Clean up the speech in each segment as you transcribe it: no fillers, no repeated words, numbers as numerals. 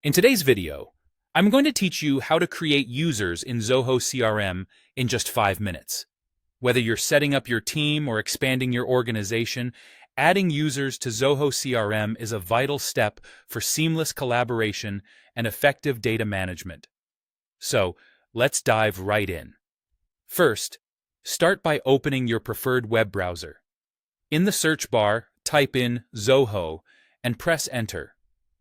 In today's video, I'm going to teach you how to create users in Zoho CRM in just 5 minutes. Whether you're setting up your team or expanding your organization, adding users to Zoho CRM is a vital step for seamless collaboration and effective data management. So, let's dive right in. First, start by opening your preferred web browser. In the search bar, type in Zoho and press Enter.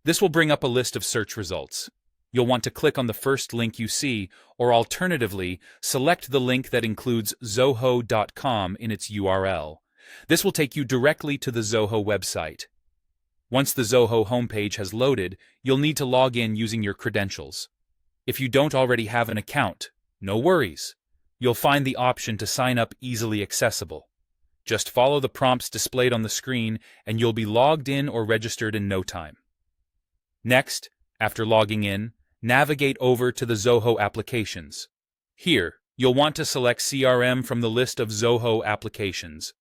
This will bring up a list of search results. You'll want to click on the first link you see, or alternatively, select the link that includes zoho.com in its URL. This will take you directly to the Zoho website. Once the Zoho homepage has loaded, you'll need to log in using your credentials. If you don't already have an account, no worries. You'll find the option to sign up easily accessible. Just follow the prompts displayed on the screen and you'll be logged in or registered in no time. Next, after logging in, navigate over to the Zoho applications. Here, you'll want to select CRM from the list of Zoho applications.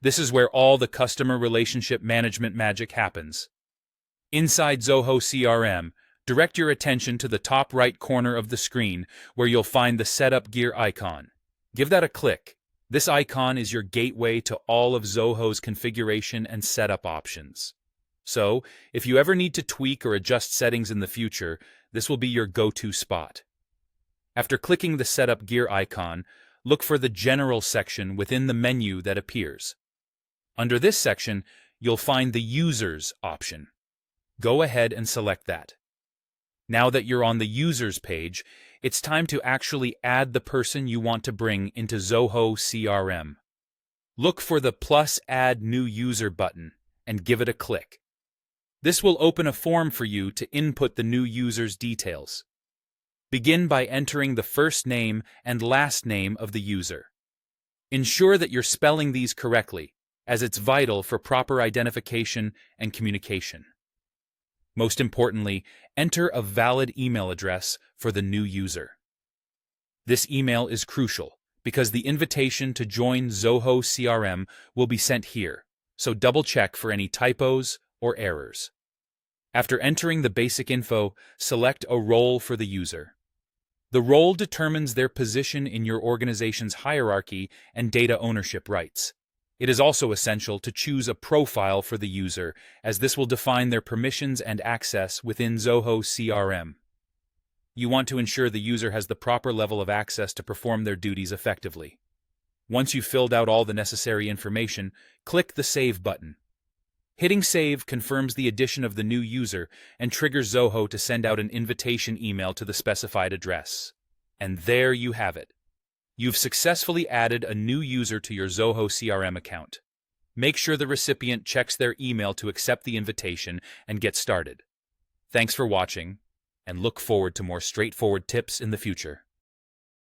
This is where all the customer relationship management magic happens. Inside Zoho CRM, direct your attention to the top right corner of the screen where you'll find the Setup Gear icon. Give that a click. This icon is your gateway to all of Zoho's configuration and setup options. So, if you ever need to tweak or adjust settings in the future, this will be your go-to spot. After clicking the Setup Gear icon, look for the General section within the menu that appears. Under this section, you'll find the Users option. Go ahead and select that. Now that you're on the Users page, it's time to actually add the person you want to bring into Zoho CRM. Look for the +Add New User button and give it a click. This will open a form for you to input the new user's details. Begin by entering the first name and last name of the user. Ensure that you're spelling these correctly, as it's vital for proper identification and communication. Most importantly, enter a valid email address for the new user. This email is crucial because the invitation to join Zoho CRM will be sent here, so double-check for any typos or errors. After entering the basic info, select a role for the user. The role determines their position in your organization's hierarchy and data ownership rights. It is also essential to choose a profile for the user, as this will define their permissions and access within Zoho CRM. You want to ensure the user has the proper level of access to perform their duties effectively. Once you've filled out all the necessary information, click the Save button. Hitting Save confirms the addition of the new user and triggers Zoho to send out an invitation email to the specified address. And there you have it. You've successfully added a new user to your Zoho CRM account. Make sure the recipient checks their email to accept the invitation and get started. Thanks for watching, and look forward to more straightforward tips in the future.